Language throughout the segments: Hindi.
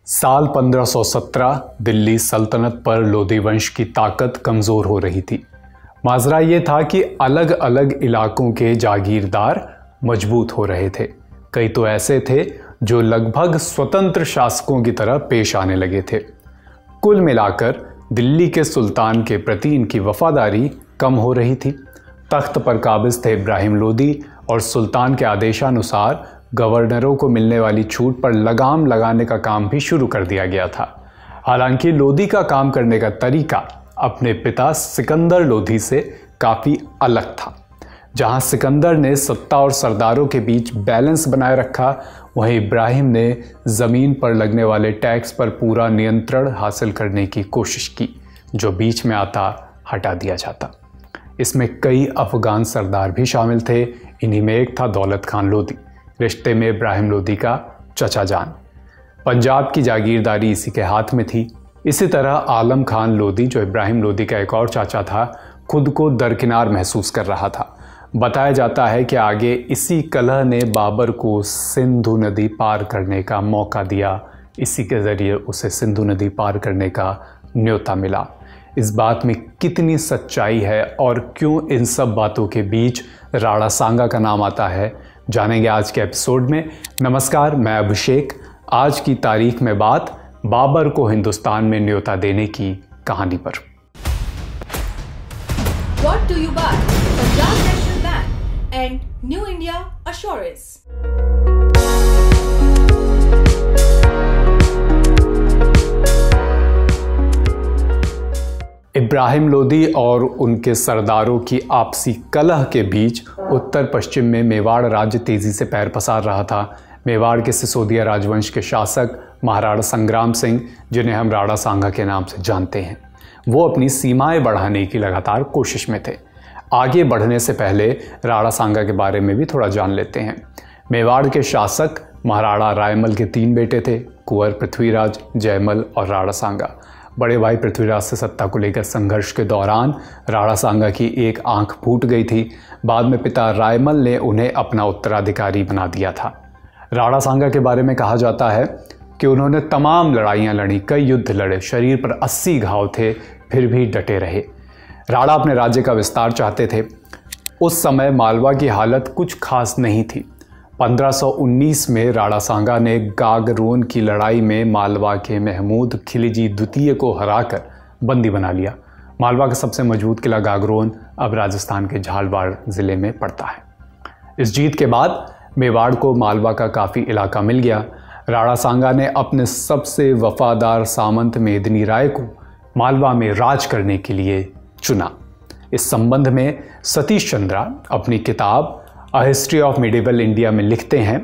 साल 1517 दिल्ली सल्तनत पर लोधी वंश की ताकत कमज़ोर हो रही थी। माजरा ये था कि अलग अलग इलाकों के जागीरदार मजबूत हो रहे थे। कई तो ऐसे थे जो लगभग स्वतंत्र शासकों की तरह पेश आने लगे थे। कुल मिलाकर दिल्ली के सुल्तान के प्रति इनकी वफादारी कम हो रही थी। तख्त पर काबिज थे इब्राहिम लोदी और सुल्तान के आदेशानुसार गवर्नरों को मिलने वाली छूट पर लगाम लगाने का काम भी शुरू कर दिया गया था। हालांकि लोदी का काम करने का तरीका अपने पिता सिकंदर लोदी से काफ़ी अलग था। जहां सिकंदर ने सत्ता और सरदारों के बीच बैलेंस बनाए रखा, वहीं इब्राहिम ने ज़मीन पर लगने वाले टैक्स पर पूरा नियंत्रण हासिल करने की कोशिश की। जो बीच में आता हटा दिया जाता। इसमें कई अफगान सरदार भी शामिल थे। इन्हीं में एक था दौलत खान लोदी, रिश्ते में इब्राहिम लोदी का चचा जान। पंजाब की जागीरदारी इसी के हाथ में थी। इसी तरह आलम खान लोदी, जो इब्राहिम लोदी का एक और चाचा था, खुद को दरकिनार महसूस कर रहा था। बताया जाता है कि आगे इसी कलह ने बाबर को सिंधु नदी पार करने का मौका दिया। इसी के ज़रिए उसे सिंधु नदी पार करने का न्योता मिला। इस बात में कितनी सच्चाई है और क्यों इन सब बातों के बीच राणा सांगा का नाम आता है, जानेंगे आज के एपिसोड में। नमस्कार, मैं अभिषेक। आज की तारीख में बात बाबर को हिंदुस्तान में न्योता देने की कहानी पर। Brought to you by Punjab National Bank and New India Assurance. Ibrahim Lodi और उनके सरदारों की आपसी कलह के बीच उत्तर पश्चिम में मेवाड़ राज्य तेजी से पैर पसार रहा था। मेवाड़ के सिसोदिया राजवंश के शासक महाराणा संग्राम सिंह, जिन्हें हम राणा सांगा के नाम से जानते हैं, वो अपनी सीमाएं बढ़ाने की लगातार कोशिश में थे। आगे बढ़ने से पहले राणा सांगा के बारे में भी थोड़ा जान लेते हैं। मेवाड़ के शासक महाराणा रायमल के 3 बेटे थे, कुंवर पृथ्वीराज, जयमल और राणा सांगा। बड़े भाई पृथ्वीराज से सत्ता को लेकर संघर्ष के दौरान राणा सांगा की एक आंख फूट गई थी। बाद में पिता रायमल ने उन्हें अपना उत्तराधिकारी बना दिया था। राणा सांगा के बारे में कहा जाता है कि उन्होंने तमाम लड़ाइयाँ लड़ी, कई युद्ध लड़े, शरीर पर 80 घाव थे, फिर भी डटे रहे। राणा अपने राज्य का विस्तार चाहते थे। उस समय मालवा की हालत कुछ खास नहीं थी। 1519 में राणा सांगा ने गागरोन की लड़ाई में मालवा के महमूद खिलजी द्वितीय को हराकर बंदी बना लिया। मालवा का सबसे मजबूत किला गागरोन अब राजस्थान के झालवाड़ ज़िले में पड़ता है। इस जीत के बाद मेवाड़ को मालवा का काफ़ी इलाका मिल गया। राणा सांगा ने अपने सबसे वफादार सामंत मेदिनी राय को मालवा में राज करने के लिए चुना। इस संबंध में सतीश चंद्रा अपनी किताब a history of medieval India में लिखते हैं,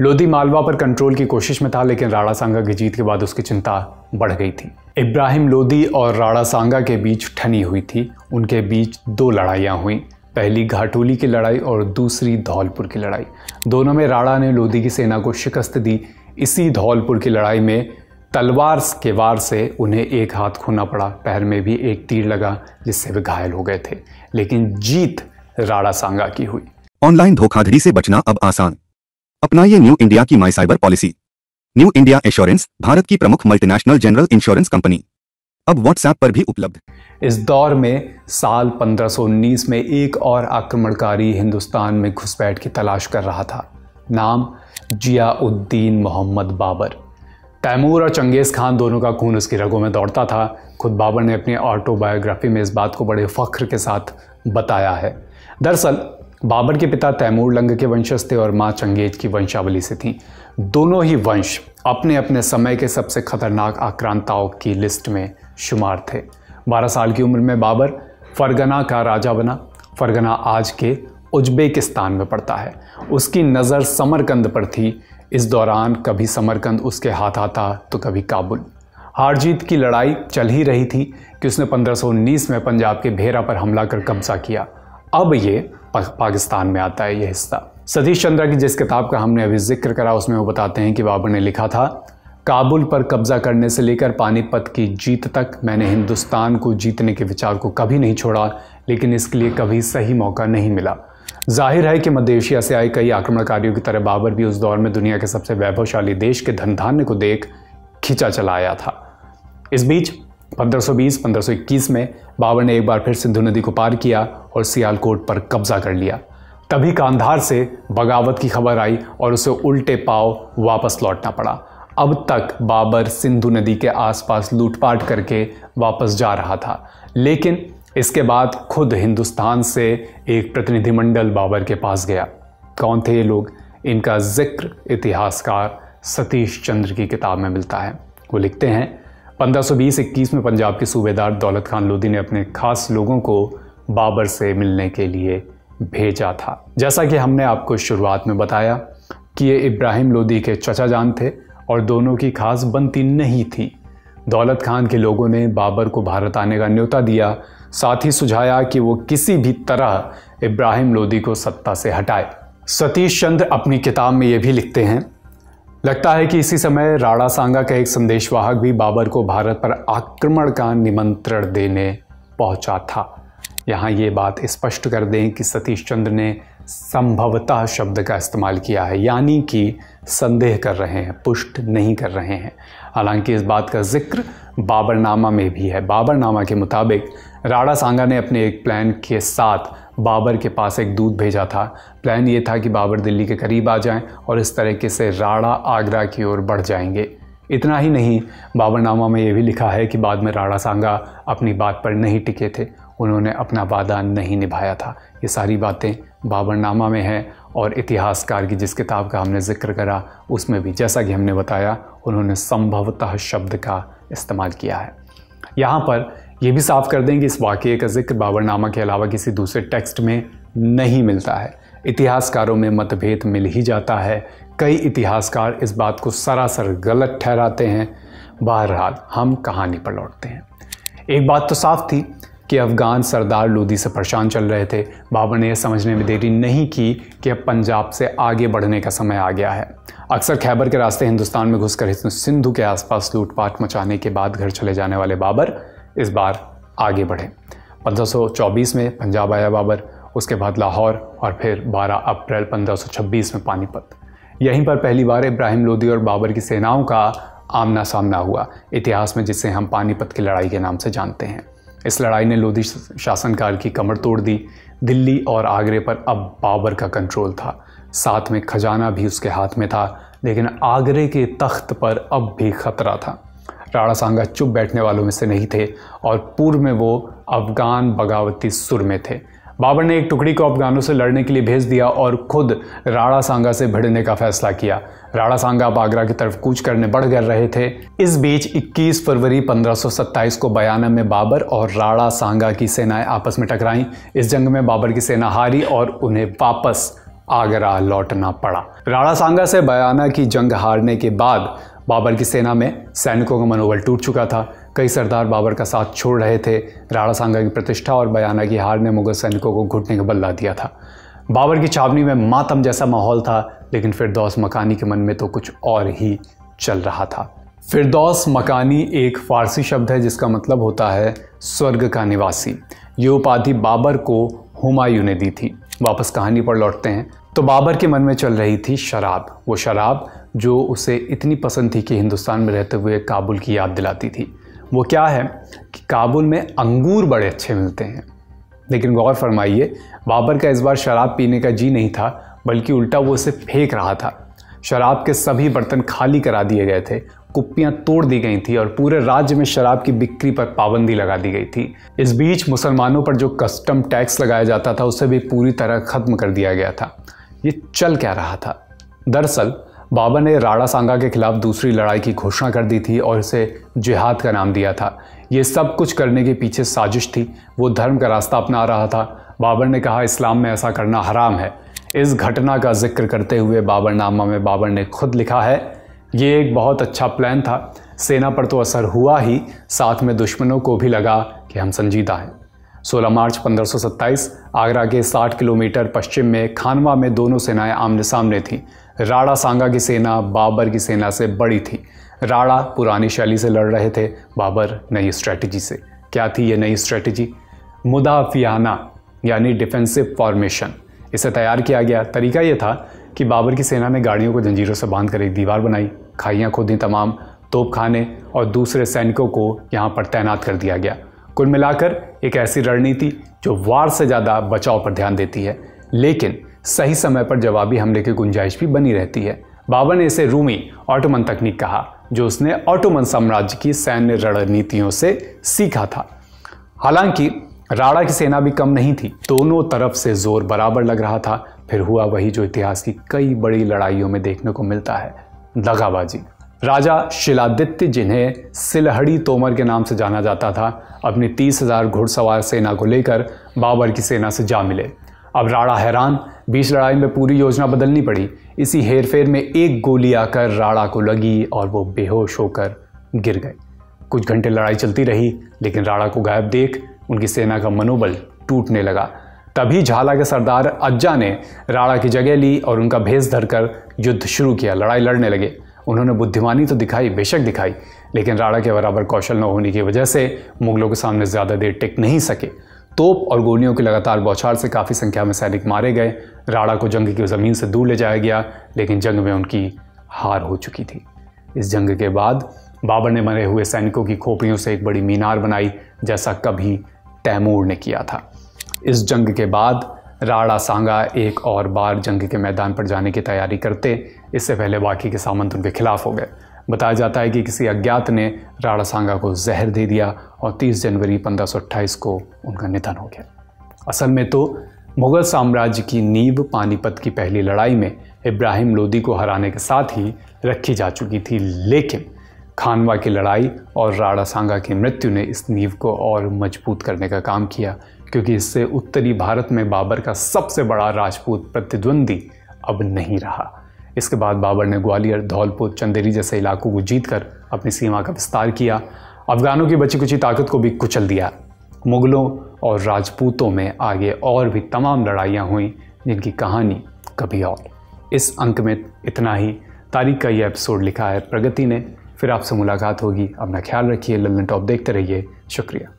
लोदी मालवा पर कंट्रोल की कोशिश में था, लेकिन राणा सांगा की जीत के बाद उसकी चिंता बढ़ गई थी। इब्राहिम लोदी और राणा सांगा के बीच ठनी हुई थी। उनके बीच 2 लड़ाइयाँ हुई, पहली घाटोली की लड़ाई और दूसरी धौलपुर की लड़ाई। दोनों में राणा ने लोदी की सेना को शिकस्त दी। इसी धौलपुर की लड़ाई में तलवार के वार से उन्हें एक हाथ खोना पड़ा, पैर में भी एक तीर लगा, जिससे वे घायल हो गए थे। लेकिन जीत राणा सांगा की हुई। ऑनलाइन धोखाधड़ी से बचना अब आसान। अपनाइए न्यू इंडिया की my cyber policy. New India assurance Bharat की प्रमुख मल्टीनेशनल जनरल इंश्योरेंस कंपनी, अब व्हाट्सएप पर भी उपलब्ध। इस दौर में साल 1519 में एक और आक्रमणकारी हिंदुस्तान में घुसपैठ की तलाश कर रहा था। नाम जियाउद्दीन मोहम्मद बाबर। तैमूर और चंगेज़ खान दोनों का खून उसकी रगों में दौड़ता था। खुद बाबर ने अपनी ऑटोबायोग्राफी में इस बात को बड़े फख्र के साथ बताया है। दरअसल बाबर के पिता तैमूर लंग के वंशज थे और माँ चंगेज की वंशावली से थीं। दोनों ही वंश अपने अपने समय के सबसे खतरनाक आक्रांताओं की लिस्ट में शुमार थे। 12 साल की उम्र में बाबर फरगना का राजा बना। फरगना आज के उज्बेकिस्तान में पड़ता है। उसकी नज़र समरकंद पर थी। इस दौरान कभी समरकंद उसके हाथ आता तो कभी काबुल। हार जीत की लड़ाई चल ही रही थी कि उसने 1519 में पंजाब के भेरा पर हमला कर कब्जा किया। अब ये पाकिस्तान में आता है ये हिस्सा। सतीश चंद्रा की जिस किताब का हमने अभी जिक्र करा, उसमें वो बताते हैं कि बाबर ने लिखा था, काबुल पर कब्जा करने से लेकर पानीपत की जीत तक मैंने हिंदुस्तान को जीतने के विचार को कभी नहीं छोड़ा, लेकिन इसके लिए कभी सही मौका नहीं मिला। जाहिर है कि मध्य एशिया से आए कई आक्रमणकारियों की तरह बाबर भी उस दौर में दुनिया के सबसे वैभवशाली देश के धन धान्य को देख खींचा चला आया था। इस बीच 1520-1521 में बाबर ने एक बार फिर सिंधु नदी को पार किया और सियालकोट पर कब्जा कर लिया। तभी कांधार से बगावत की खबर आई और उसे उल्टे पांव वापस लौटना पड़ा। अब तक बाबर सिंधु नदी के आसपास लूटपाट करके वापस जा रहा था, लेकिन इसके बाद खुद हिंदुस्तान से एक प्रतिनिधिमंडल बाबर के पास गया। कौन थे ये लोग? इनका जिक्र इतिहासकार सतीश चंद्र की किताब में मिलता है। वो लिखते हैं 1520-21 में पंजाब के सूबेदार दौलत खान लोधी ने अपने खास लोगों को बाबर से मिलने के लिए भेजा था। जैसा कि हमने आपको शुरुआत में बताया कि ये इब्राहिम लोधी के चचा जान थे और दोनों की खास बनती नहीं थी। दौलत खान के लोगों ने बाबर को भारत आने का न्योता दिया, साथ ही सुझाया कि वो किसी भी तरह इब्राहिम लोधी को सत्ता से हटाए। सतीश चंद्र अपनी किताब में ये भी लिखते हैं, लगता है कि इसी समय राणा सांगा का एक संदेशवाहक भी बाबर को भारत पर आक्रमण का निमंत्रण देने पहुंचा था। यहाँ ये बात स्पष्ट कर दें कि सतीश चंद्र ने संभवतः शब्द का इस्तेमाल किया है, यानी कि संदेह कर रहे हैं, पुष्ट नहीं कर रहे हैं। हालांकि इस बात का जिक्र बाबरनामा में भी है। बाबरनामा के मुताबिक राणा सांगा ने अपने एक प्लान के साथ बाबर के पास एक दूत भेजा था। प्लान ये था कि बाबर दिल्ली के करीब आ जाएं और इस तरीके से राणा आगरा की ओर बढ़ जाएंगे। इतना ही नहीं, बाबरनामा में ये भी लिखा है कि बाद में राणा सांगा अपनी बात पर नहीं टिके थे, उन्होंने अपना वादा नहीं निभाया था। ये सारी बातें बाबरनामा में हैं और इतिहासकार की जिस किताब का हमने जिक्र करा उसमें भी, जैसा कि हमने बताया, उन्होंने संभवतः शब्द का इस्तेमाल किया है। यहाँ पर यह भी साफ कर दें कि इस वाक़ये का जिक्र बाबरनामा के अलावा किसी दूसरे टेक्स्ट में नहीं मिलता है। इतिहासकारों में मतभेद मिल ही जाता है। कई इतिहासकार इस बात को सरासर गलत ठहराते हैं। बहरहाल हम कहानी पर लौटते हैं। एक बात तो साफ थी कि अफ़गान सरदार लोधी से परेशान चल रहे थे। बाबर ने यह समझने में देरी नहीं की कि अब पंजाब से आगे बढ़ने का समय आ गया है। अक्सर खैबर के रास्ते हिंदुस्तान में घुसकर सिंधु के आसपास लूटपाट मचाने के बाद घर चले जाने वाले बाबर इस बार आगे बढ़े। 1524 में पंजाब आया बाबर, उसके बाद लाहौर और फिर 12 अप्रैल 1526 में पानीपत। यहीं पर पहली बार इब्राहिम लोधी और बाबर की सेनाओं का आमना सामना हुआ, इतिहास में जिसे हम पानीपत की लड़ाई के नाम से जानते हैं। इस लड़ाई ने लोधी शासनकाल की कमर तोड़ दी। दिल्ली और आगरे पर अब बाबर का कंट्रोल था, साथ में खजाना भी उसके हाथ में था, लेकिन आगरे के तख्त पर अब भी खतरा था। राणा सांगा चुप बैठने वालों में से नहीं थे और पूर्व में वो अफगान बगावती सुर में थे। बाबर ने एक टुकड़ी को अफगानों से लड़ने के लिए भेज दिया और खुद राणा सांगा से भिड़ने का फैसला किया। राणा सांगा अब आगरा की तरफ कूच करने बढ़ कर रहे थे। इस बीच 21 फरवरी 1527 को बयाना में बाबर और राणा सांगा की सेनाएं आपस में टकराईं। इस जंग में बाबर की सेना हारी और उन्हें वापस आगरा लौटना पड़ा। राणा सांगा से बयाना की जंग हारने के बाद बाबर की सेना में सैनिकों का मनोबल टूट चुका था। कई सरदार बाबर का साथ छोड़ रहे थे। राणा सांगा की प्रतिष्ठा और बयाना की हार ने मुगल सैनिकों को घुटने का बल ला दिया था। बाबर की छावनी में मातम जैसा माहौल था, लेकिन फिरदौस मकानी के मन में तो कुछ और ही चल रहा था। फिरदौस मकानी एक फारसी शब्द है जिसका मतलब होता है स्वर्ग का निवासी। ये उपाधि बाबर को हुमायूं ने दी थी। वापस कहानी पर लौटते हैं तो बाबर के मन में चल रही थी शराब। वो शराब जो उसे इतनी पसंद थी कि हिंदुस्तान में रहते हुए काबुल की याद दिलाती थी। वो क्या है कि काबुल में अंगूर बड़े अच्छे मिलते हैं। लेकिन गौर फरमाइए, बाबर का इस बार शराब पीने का जी नहीं था, बल्कि उल्टा वो उसे फेंक रहा था। शराब के सभी बर्तन खाली करा दिए गए थे, कुप्पियां तोड़ दी गई थी और पूरे राज्य में शराब की बिक्री पर पाबंदी लगा दी गई थी। इस बीच मुसलमानों पर जो कस्टम टैक्स लगाया जाता था उसे भी पूरी तरह खत्म कर दिया गया था। ये चल क्या रहा था? दरअसल बाबर ने राणा सांगा के खिलाफ दूसरी लड़ाई की घोषणा कर दी थी और इसे जिहाद का नाम दिया था। ये सब कुछ करने के पीछे साजिश थी। वो धर्म का रास्ता अपना रहा था। बाबर ने कहा इस्लाम में ऐसा करना हराम है। इस घटना का जिक्र करते हुए बाबरनामा में बाबर ने खुद लिखा है, ये एक बहुत अच्छा प्लान था। सेना पर तो असर हुआ ही, साथ में दुश्मनों को भी लगा कि हम संजीदा हैं। 16 मार्च 1527 आगरा के 60 किलोमीटर पश्चिम में खानवा में दोनों सेनाएं आमने सामने थीं। राणा सांगा की सेना बाबर की सेना से बड़ी थी। राणा पुरानी शैली से लड़ रहे थे, बाबर नई स्ट्रेटजी से। क्या थी ये नई स्ट्रेटजी? मुदाफियाना यानी डिफेंसिव फॉर्मेशन। इसे तैयार किया गया। तरीका ये था कि बाबर की सेना ने गाड़ियों को जंजीरों से बांधकर एक दीवार बनाई, खाइयाँ खोदी तमाम, तोपखाने और दूसरे सैनिकों को यहाँ पर तैनात कर दिया गया। कुल मिलाकर एक ऐसी रणनीति जो वार से ज़्यादा बचाव पर ध्यान देती है, लेकिन सही समय पर जवाबी हमले की गुंजाइश भी बनी रहती है। बाबर ने इसे रूमी ऑटोमन तकनीक कहा, जो उसने ऑटोमन साम्राज्य की सैन्य रणनीतियों से सीखा था। हालांकि राणा की सेना भी कम नहीं थी, दोनों तरफ से जोर बराबर लग रहा था। फिर हुआ वही जो इतिहास की कई बड़ी लड़ाइयों में देखने को मिलता है, दगाबाजी। राजा शिलादित्य, जिन्हें सिलहड़ी तोमर के नाम से जाना जाता था, अपनी 30,000 घुड़सवार सेना को लेकर बाबर की सेना से जा मिले। अब राणा हैरान, बीच लड़ाई में पूरी योजना बदलनी पड़ी। इसी हेरफेर में एक गोली आकर राणा को लगी और वो बेहोश होकर गिर गए। कुछ घंटे लड़ाई चलती रही, लेकिन राणा को गायब देख उनकी सेना का मनोबल टूटने लगा। तभी झाला के सरदार अज्जा ने राणा की जगह ली और उनका भेष धरकर युद्ध शुरू किया। लड़ाई लड़ने लगे। उन्होंने बुद्धिमानी तो दिखाई, बेशक दिखाई, लेकिन राणा के बराबर कौशल न होने की वजह से मुगलों के सामने ज़्यादा देर टिक नहीं सके। तोप और गोलियों की लगातार बौछार से काफ़ी संख्या में सैनिक मारे गए। राणा को जंग की ज़मीन से दूर ले जाया गया, लेकिन जंग में उनकी हार हो चुकी थी। इस जंग के बाद बाबर ने मरे हुए सैनिकों की खोपड़ियों से एक बड़ी मीनार बनाई, जैसा कभी तैमूर ने किया था। इस जंग के बाद राणा सांगा एक और बार जंग के मैदान पर जाने की तैयारी करते, इससे पहले बाकी के सामंत उनके खिलाफ हो गए। बताया जाता है कि किसी अज्ञात ने राणा सांगा को जहर दे दिया और 30 जनवरी 1528 को उनका निधन हो गया। असल में तो मुगल साम्राज्य की नींव पानीपत की पहली लड़ाई में इब्राहिम लोदी को हराने के साथ ही रखी जा चुकी थी, लेकिन खानवा की लड़ाई और राणा सांगा की मृत्यु ने इस नींव को और मजबूत करने का काम किया, क्योंकि इससे उत्तरी भारत में बाबर का सबसे बड़ा राजपूत प्रतिद्वंदी अब नहीं रहा। इसके बाद बाबर ने ग्वालियर, धौलपुर, चंदेरी जैसे इलाकों को जीतकर अपनी सीमा का विस्तार किया। अफगानों की बची कुची ताकत को भी कुचल दिया। मुगलों और राजपूतों में आगे और भी तमाम लड़ाइयाँ हुई, जिनकी कहानी कभी और। इस अंक में इतना ही। तारीख का ये एपिसोड लिखा है प्रगति ने। फिर आपसे मुलाकात होगी। अपना ख्याल रखिए। लल्लन टॉप देखते रहिए। शुक्रिया।